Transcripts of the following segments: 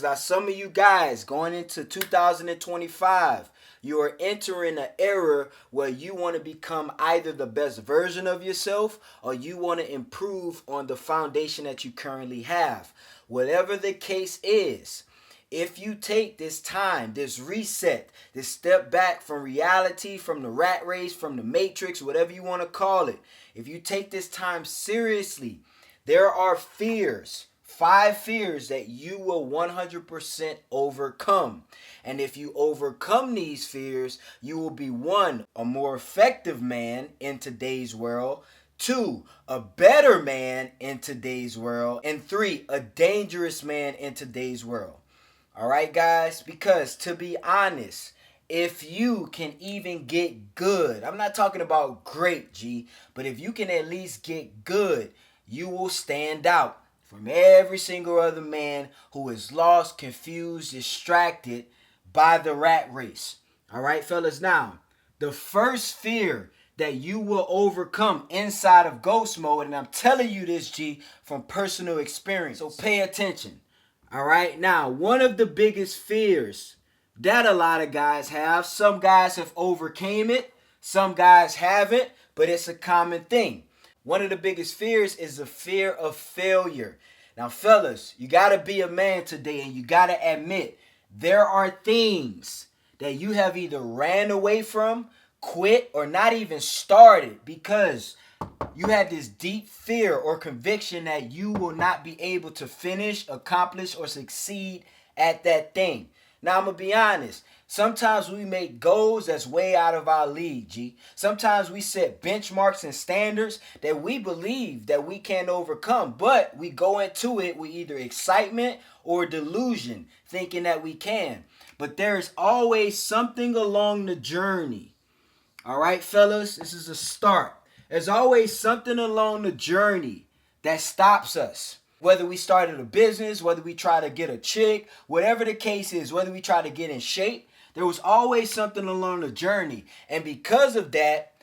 Now, some of you guys going into 2025, you are entering an era where you want to become either the best version of yourself or you want to improve on the foundation that you currently have. Whatever the case is, if you take this time, this reset, this step back from reality, from the rat race, from the matrix, whatever you want to call it, if you take this time seriously, there are fears, 5 fears that you will 100% overcome. And if you overcome these fears, you will be one, a more effective man in today's world. 2, a better man in today's world. And 3, a dangerous man in today's world. All right, guys? Because to be honest, if you can even get good, I'm not talking about great, G, but if you can at least get good, you will stand out from every single other man who is lost, confused, distracted by the rat race. All right, fellas? Now, the first fear that you will overcome inside of ghost mode, and I'm telling you this, G, from personal experience, so pay attention. All right, now, one of the biggest fears that a lot of guys have, some guys have overcame it, some guys haven't, but it's a common thing. One of the biggest fears is the fear of failure. Now, fellas, you got to be a man today and you got to admit there are things that you have either ran away from, quit, or not even started because you had this deep fear or conviction that you will not be able to finish, accomplish, or succeed at that thing. Now, I'm going to be honest. Sometimes we make goals that's way out of our league, G. Sometimes we set benchmarks and standards that we believe that we can't overcome. But we go into it with either excitement or delusion, thinking that we can. But there's always something along the journey. All right, fellas, this is a start. There's always something along the journey that stops us. Whether we started a business, whether we try to get a chick, whatever the case is, whether we try to get in shape, there was always something along the journey. And because of that,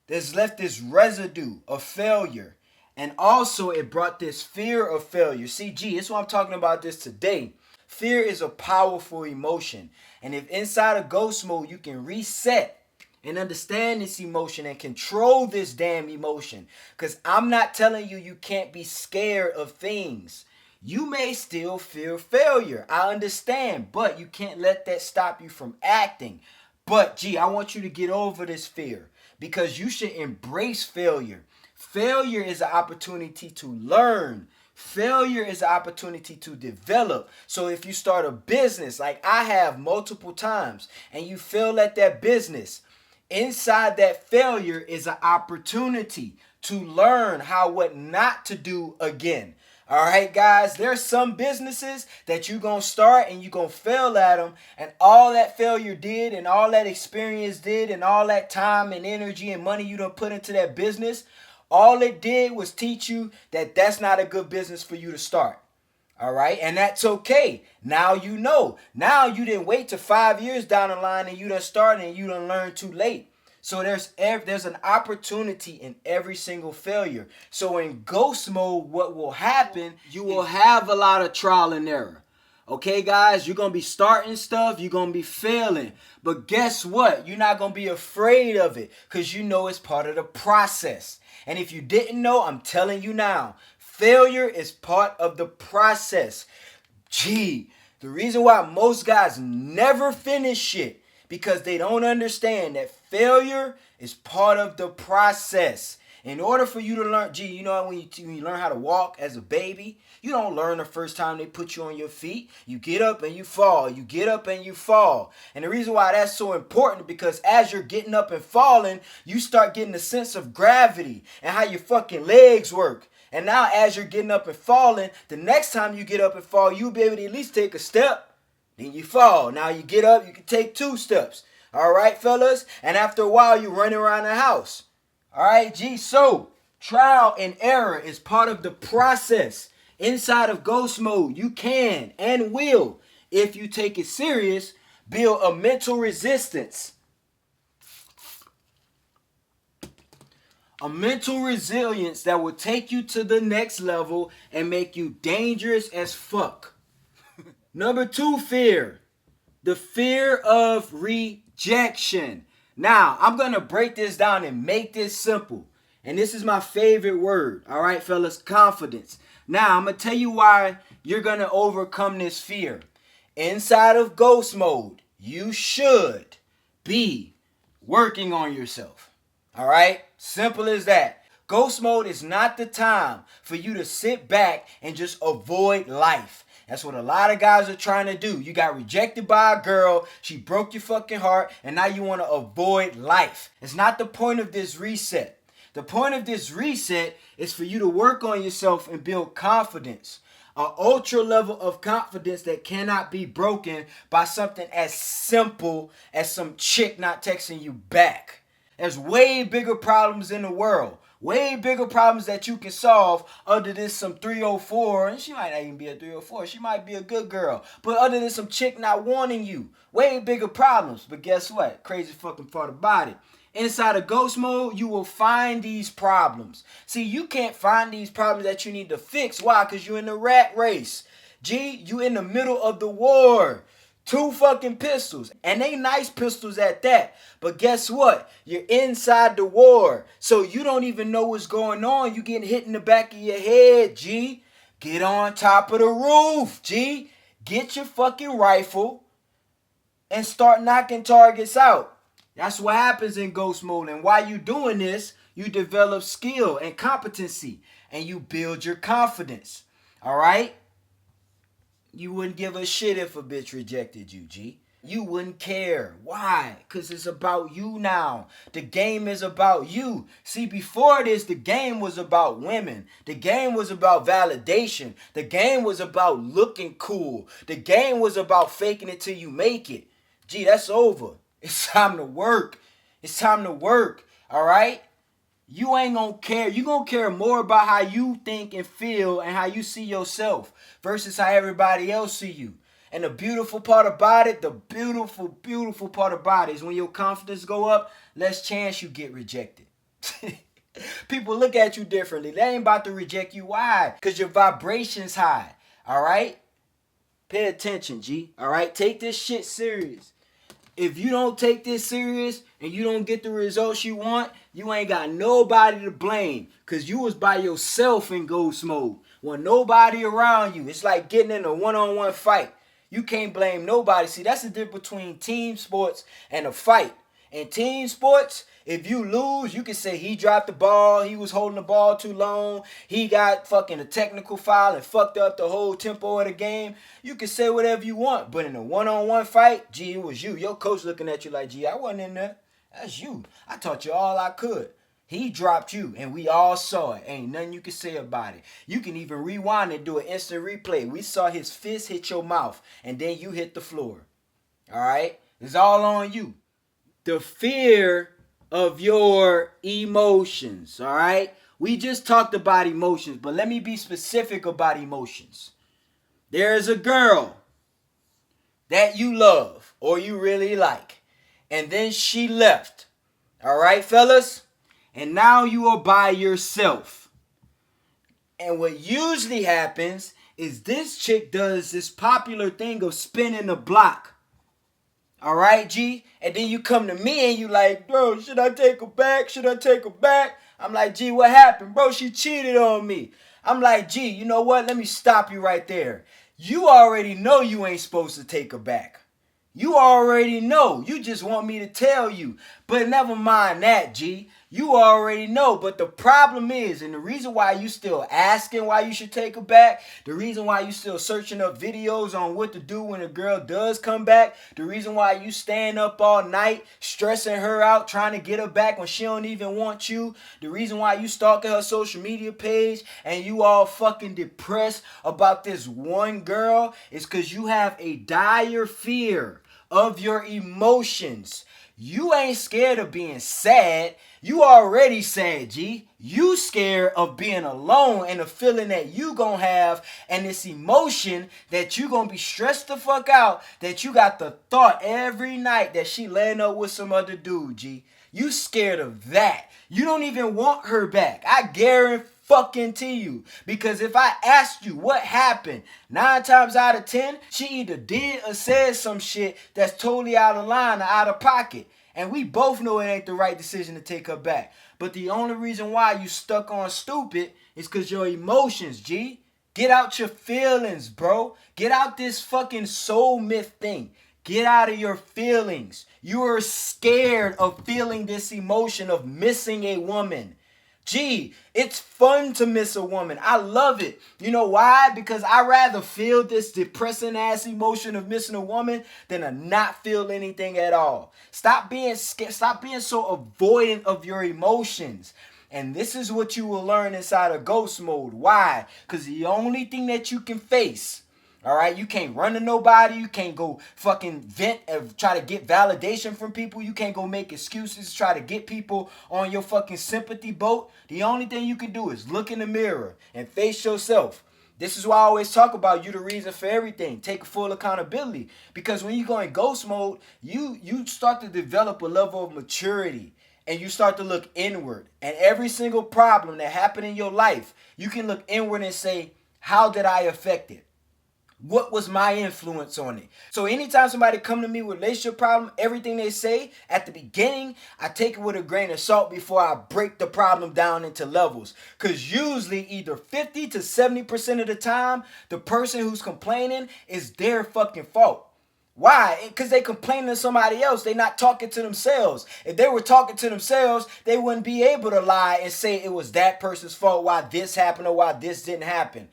there's left this residue of failure. And also it brought this fear of failure. See, G, that's why I'm talking about this today. Fear is a powerful emotion. And if inside of ghost mode you can reset and understand this emotion and control this damn emotion. Because I'm not telling you can't be scared of things. You may still fear failure. I understand. But you can't let that stop you from acting. But, G, I want you to get over this fear. Because you should embrace failure. Failure is an opportunity to learn. Failure is an opportunity to develop. So if you start a business like I have multiple times and you fail at that business, inside that failure is an opportunity to learn what not to do again. All right, guys, there's some businesses that you're going to start and you're going to fail at them. And all that failure did and all that experience did and all that time and energy and money you done put into that business, all it did was teach you that that's not a good business for you to start. All right, and that's okay. Now you know. Now you didn't wait to 5 years down the line and you done started and you done learned too late. So there's an opportunity in every single failure. So in ghost mode, what will happen, you will have a lot of trial and error. Okay, guys, you're going to be starting stuff, you're going to be failing. But guess what? You're not going to be afraid of it because you know it's part of the process. And if you didn't know, I'm telling you now. Failure is part of the process. Gee, the reason why most guys never finish shit because they don't understand that failure is part of the process. In order for you to learn, G, you know when you learn how to walk as a baby, you don't learn the first time they put you on your feet. You get up and you fall. You get up and you fall. And the reason why that's so important because as you're getting up and falling, you start getting a sense of gravity and how your fucking legs work. And now as you're getting up and falling, the next time you get up and fall, you'll be able to at least take a step. Then you fall. Now you get up, you can take 2 steps. All right, fellas? And after a while, you're running around the house. All right, G? So, trial and error is part of the process. Inside of ghost mode, you can and will, if you take it serious, build a mental resistance. A mental resilience that will take you to the next level and make you dangerous as fuck. Number two fear, the fear of rejection. Now, I'm going to break this down and make this simple. And this is my favorite word. All right, fellas, confidence. Now, I'm going to tell you why you're going to overcome this fear. Inside of ghost mode, you should be working on yourself. All right? Simple as that. Ghost mode is not the time for you to sit back and just avoid life. That's what a lot of guys are trying to do. You got rejected by a girl, she broke your fucking heart, and now you want to avoid life. It's not the point of this reset. The point of this reset is for you to work on yourself and build confidence. An ultra level of confidence that cannot be broken by something as simple as some chick not texting you back. There's way bigger problems in the world. Way bigger problems that you can solve other than some 304. And she might not even be a 304. She might be a good girl. But other than some chick not wanting you. Way bigger problems. But guess what? Crazy fucking part about it. Inside of ghost mode, you will find these problems. See, you can't find these problems that you need to fix. Why? Because you're in the rat race. G, you in the middle of the war. 2 fucking pistols. And they nice pistols at that. But guess what? You're inside the war. So you don't even know what's going on. You getting hit in the back of your head, G. Get on top of the roof, G. Get your fucking rifle and start knocking targets out. That's what happens in ghost mode. And while you doing this, you develop skill and competency. And you build your confidence. All right? You wouldn't give a shit if a bitch rejected you, G. You wouldn't care. Why? Because it's about you now. The game is about you. See, before this, the game was about women. The game was about validation. The game was about looking cool. The game was about faking it till you make it. Gee, that's over. It's time to work. It's time to work. All right? You ain't gonna care. You gonna care more about how you think and feel and how you see yourself versus how everybody else see you. And the beautiful part about it, the beautiful, beautiful part about it is when your confidence go up, less chance you get rejected. People look at you differently. They ain't about to reject you. Why? Because your vibration's high. All right? Pay attention, G. All right? Take this shit serious. If you don't take this serious and you don't get the results you want, you ain't got nobody to blame because you was by yourself in ghost mode. When nobody around you, it's like getting in a one-on-one fight. You can't blame nobody. See, that's the difference between team sports and a fight. In team sports, if you lose, you can say he dropped the ball, he was holding the ball too long, he got fucking a technical foul and fucked up the whole tempo of the game. You can say whatever you want, but in a one-on-one fight, gee, it was you. Your coach looking at you like, gee, I wasn't in there. That's you. I taught you all I could. He dropped you, and we all saw it. Ain't nothing you can say about it. You can even rewind and do an instant replay. We saw his fist hit your mouth, and then you hit the floor. All right? It's all on you. The fear of your emotions, all right? We just talked about emotions, but let me be specific about emotions. There's a girl that you love or you really like, and then she left, all right, fellas? And now you are by yourself. And what usually happens is this chick does this popular thing of spinning the block. All right, G? And then you come to me and you like, bro, should I take her back? Should I take her back? I'm like, G, what happened? Bro, she cheated on me. I'm like, G, you know what? Let me stop you right there. You already know you ain't supposed to take her back. You already know. You just want me to tell you. But never mind that, G. You already know. But the problem is, and the reason why you still asking why you should take her back, the reason why you still searching up videos on what to do when a girl does come back, the reason why you staying up all night stressing her out trying to get her back when she don't even want you, the reason why you stalking her social media page and you all fucking depressed about this one girl is because you have a dire fear of your emotions. You ain't scared of being sad. You already sad, G. You scared of being alone and the feeling that you gonna have and this emotion that you gonna be stressed the fuck out that you got the thought every night that she laying up with some other dude, G. You scared of that. You don't even want her back. I guarantee fucking to you. Because if I asked you what happened, 9 times out of 10, she either did or said some shit that's totally out of line or out of pocket. And we both know it ain't the right decision to take her back. But the only reason why you stuck on stupid is because your emotions, G. Get out your feelings, bro. Get out this fucking soul myth thing. Get out of your feelings. You are scared of feeling this emotion of missing a woman. Gee, it's fun to miss a woman. I love it. You know why? Because I rather feel this depressing ass emotion of missing a woman than to not feel anything at all. Stop being scared. Stop being so avoidant of your emotions. And this is what you will learn inside of ghost mode. Why? Because the only thing that you can face, all right, you can't run to nobody. You can't go fucking vent and try to get validation from people. You can't go make excuses, try to get people on your fucking sympathy boat. The only thing you can do is look in the mirror and face yourself. This is why I always talk about you the reason for everything. Take full accountability. Because when you go in ghost mode, you start to develop a level of maturity. And you start to look inward. And every single problem that happened in your life, you can look inward and say, how did I affect it? What was my influence on it? So anytime somebody come to me with a relationship problem, everything they say at the beginning, I take it with a grain of salt before I break the problem down into levels. Because usually either 50 to 70% of the time, the person who's complaining is their fucking fault. Why? Because they complaining to somebody else. They not talking to themselves. If they were talking to themselves, they wouldn't be able to lie and say it was that person's fault why this happened or why this didn't happen.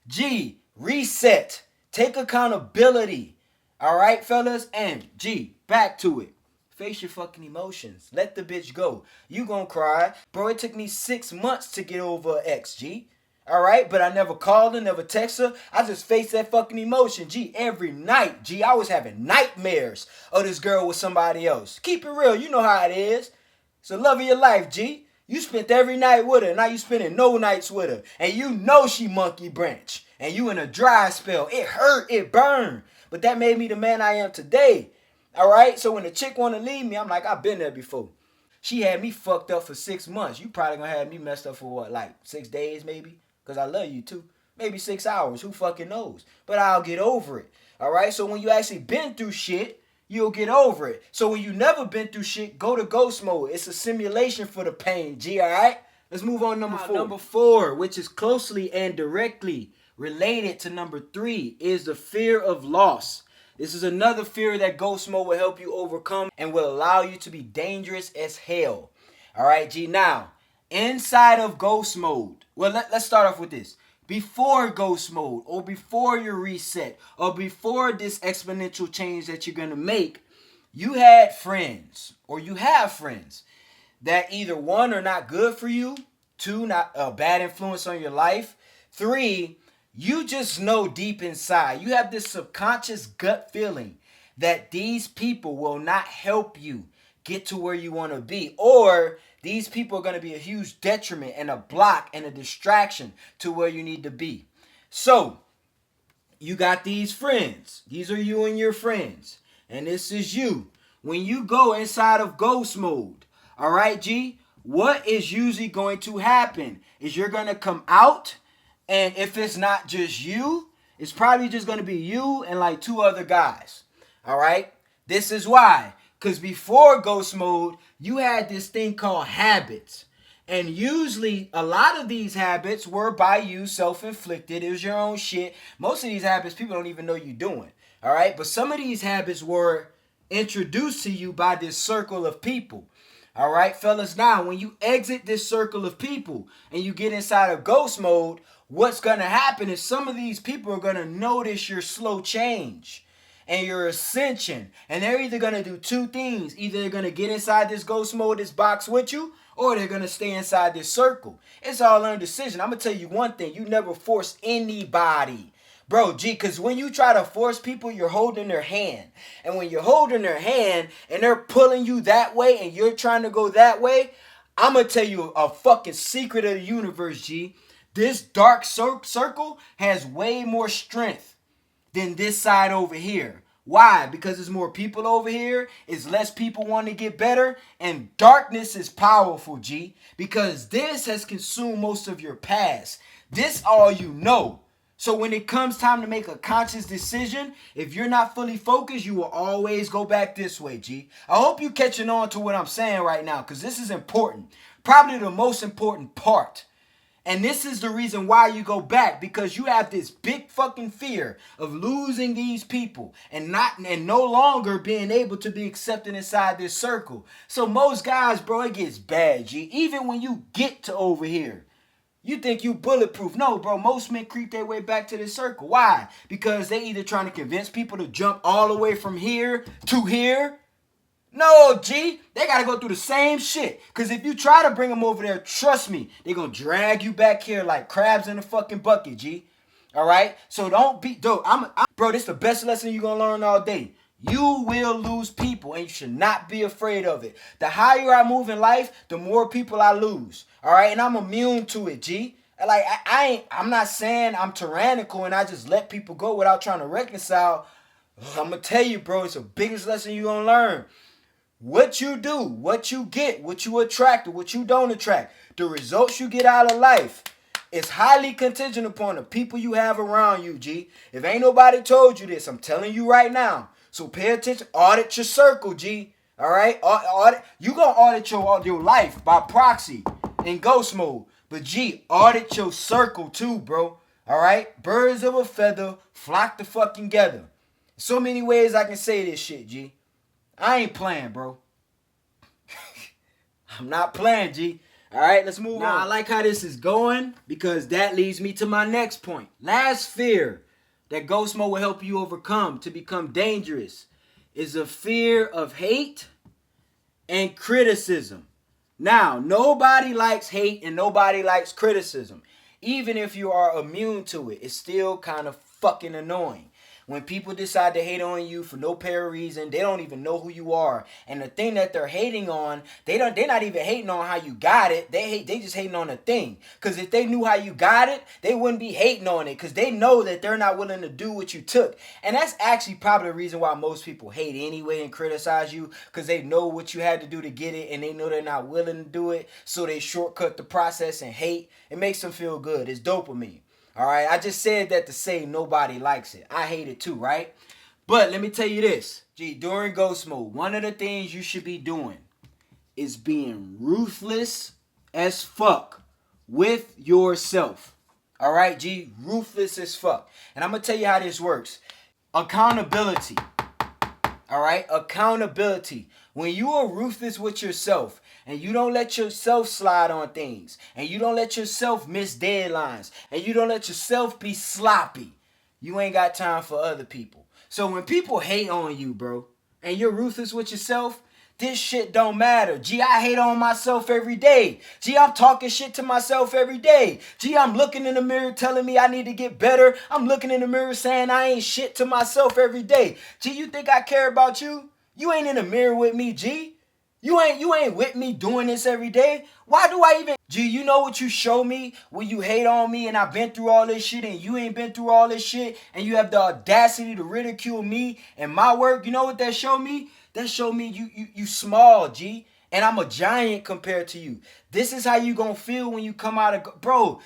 G, reset. Take accountability. All right, fellas? And G, back to it. Face your fucking emotions. Let the bitch go. You gonna cry. Bro, it took me 6 months to get over an ex, G. All right, but I never called her, never text her. I just faced that fucking emotion, G, every night. G, I was having nightmares of this girl with somebody else. Keep it real, you know how it is. It's the love of your life, G. You spent every night with her, now you spending no nights with her. And you know she monkey branch. And you in a dry spell. It hurt, it burned. But that made me the man I am today. All right, so when the chick want to leave me, I'm like, I've been there before. She had me fucked up for 6 months. You probably gonna have me messed up for what, like 6 days maybe? Because I love you too. Maybe 6 hours. Who fucking knows? But I'll get over it. All right? So when you actually been through shit, you'll get over it. So when you never been through shit, go to ghost mode. It's a simulation for the pain, G, all right? Let's move on to number 4. Number 4, which is closely and directly related to number 3, is the fear of loss. This is another fear that ghost mode will help you overcome and will allow you to be dangerous as hell. All right, G. Now, inside of ghost mode, well, let's start off with this. Before ghost mode, or before your reset, or before this exponential change that you're going to make, you had friends, or you have friends, that either 1, are not good for you, 2, not a bad influence on your life, 3, you just know deep inside, you have this subconscious gut feeling that these people will not help you get to where you want to be, or these people are going to be a huge detriment and a block and a distraction to where you need to be. So, you got these friends. These are you and your friends. And this is you. When you go inside of ghost mode, all right, G, what is usually going to happen is you're going to come out, and if it's not just you, it's probably just going to be you and like 2 other guys. All right? This is why. Because before ghost mode, you had this thing called habits. And usually, a lot of these habits were by you, self-inflicted. It was your own shit. Most of these habits, people don't even know you're doing. All right? But some of these habits were introduced to you by this circle of people. All right, fellas? Now, when you exit this circle of people and you get inside of ghost mode, what's going to happen is some of these people are going to notice your slow change and your ascension. And they're either going to do 2 things. Either they're going to get inside this ghost mode, this box with you, or they're going to stay inside this circle. It's all on decision. I'm going to tell you one thing. You never force anybody. Bro, G, because when you try to force people, you're holding their hand. And when you're holding their hand and they're pulling you that way and you're trying to go that way, I'm going to tell you a fucking secret of the universe, G. This dark circle has way more strength than this side over here. Why? Because there's more people over here, it's less people want to get better, and darkness is powerful, G, because this has consumed most of your past. This all you know. So when it comes time to make a conscious decision, if you're not fully focused, you will always go back this way, G. I hope you're catching on to what I'm saying right now, because this is important. Probably the most important part. And this is the reason why you go back, because you have this big fucking fear of losing these people and no longer being able to be accepted inside this circle. So most guys, bro, it gets bad, G. Even when you get to over here, you think you bulletproof. No, bro, most men creep their way back to this circle. Why? Because they either trying to convince people to jump all the way from here to here. No, G, they got to go through the same shit. Because if you try to bring them over there, trust me, they're going to drag you back here like crabs in a fucking bucket, G. All right? So don't be, bro, this is the best lesson you're going to learn all day. You will lose people, and you should not be afraid of it. The higher I move in life, the more people I lose. All right? And I'm immune to it, G. Like, I'm not saying I'm tyrannical and I just let people go without trying to reconcile. I'm going to tell you, bro, it's the biggest lesson you're going to learn. What you do, what you get, what you attract, or what you don't attract, the results you get out of life is highly contingent upon the people you have around you, G. If ain't nobody told you this, I'm telling you right now. So pay attention, audit your circle, G. All right? Audit. You gonna audit your life by proxy in ghost mode. But G, audit your circle too, bro. All right? Birds of a feather flock the fucking together. So many ways I can say this shit, G. I ain't playing, bro. I'm not playing, G. All right, let's move on. I like how this is going because that leads me to my next point. Last fear that ghost mode will help you overcome to become dangerous is a fear of hate and criticism. Now, nobody likes hate and nobody likes criticism. Even if you are immune to it, it's still kind of fucking annoying. When people decide to hate on you for no apparent reason, they don't even know who you are. And the thing that they're hating on, they're not even hating on how you got it. They just hating on the thing. Because if they knew how you got it, they wouldn't be hating on it. Because they know that they're not willing to do what you took. And that's actually probably the reason why most people hate anyway and criticize you. Because they know what you had to do to get it. And they know they're not willing to do it. So they shortcut the process and hate. It makes them feel good. It's dopamine. All right, I just said that to say nobody likes it. I hate it too, right? But let me tell you this. Gee, during ghost mode, one of the things you should be doing is being ruthless as fuck with yourself. All right, G, ruthless as fuck. And I'm going to tell you how this works. Accountability. All right, accountability. When you are ruthless with yourself and you don't let yourself slide on things and you don't let yourself miss deadlines and you don't let yourself be sloppy, you ain't got time for other people. So when people hate on you, bro, and you're ruthless with yourself, this shit don't matter. Gee, I hate on myself every day. Gee, I'm talking shit to myself every day. Gee, I'm looking in the mirror telling me I need to get better. I'm looking in the mirror saying I ain't shit to myself every day. Gee, you think I care about you? You ain't in the mirror with me, G. You ain't with me doing this every day. Why do I even... G, you know what you show me when you hate on me and I've been through all this shit and you ain't been through all this shit and you have the audacity to ridicule me and my work? You know what that show me? That show me you small, G. And I'm a giant compared to you. This is how you gonna feel when you come out of... Bro,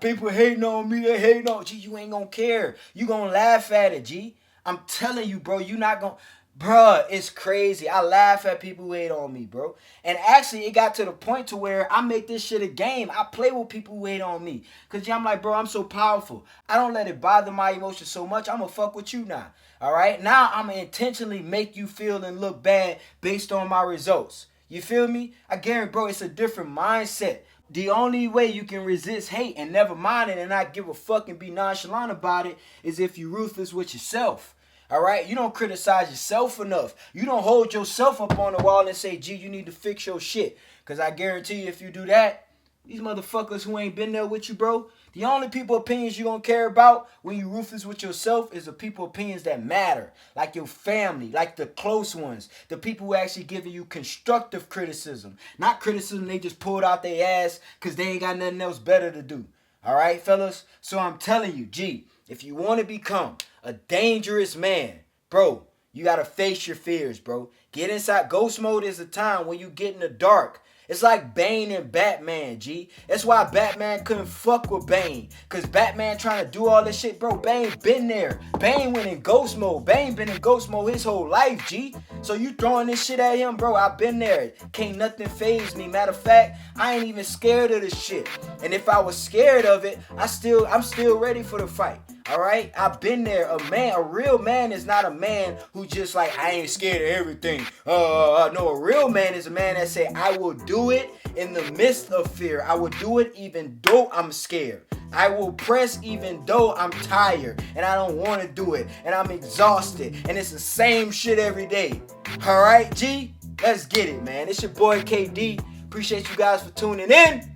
people hating on me. They hating on... G, you ain't gonna care. You gonna laugh at it, G. I'm telling you, bro. You not gonna... Bruh, it's crazy. I laugh at people who hate on me, bro. And actually, it got to the point to where I make this shit a game. I play with people who hate on me. Because I'm like, bro, I'm so powerful. I don't let it bother my emotions so much. I'm going to fuck with you now. All right? Now, I'm going to intentionally make you feel and look bad based on my results. You feel me? I guarantee, bro, it's a different mindset. The only way you can resist hate and never mind it and not give a fuck and be nonchalant about it is if you're ruthless with yourself. All right? You don't criticize yourself enough. You don't hold yourself up on the wall and say, gee, you need to fix your shit. Because I guarantee you if you do that, these motherfuckers who ain't been there with you, bro, the only people opinions you gonna care about when you ruthless with yourself is the people opinions that matter. Like your family, like the close ones. The people who actually giving you constructive criticism. Not criticism they just pulled out their ass because they ain't got nothing else better to do. All right, fellas? So I'm telling you, gee, if you want to become a dangerous man, bro, You gotta face your fears, bro. Get inside. Ghost mode is a time when you get in the dark. It's like Bane and Batman, G. That's why Batman couldn't fuck with Bane. Cause Batman trying to do all this shit, bro. Bane been there. Bane went in ghost mode. Bane been in ghost mode his whole life, G. So you throwing this shit at him, bro. I been there. Can't nothing faze me. Matter of fact, I ain't even scared of this shit. And if I was scared of it, I'm still ready for the fight. Alright? I've been there. A real man is not a man who just like, I ain't scared of everything. No, a real man is a man that say, I will do it in the midst of fear. I will do it even though I'm scared. I will press even though I'm tired and I don't want to do it and I'm exhausted and it's the same shit every day. Alright, G? Let's get it, man. It's your boy KD. Appreciate you guys for tuning in.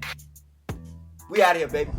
We out here, baby.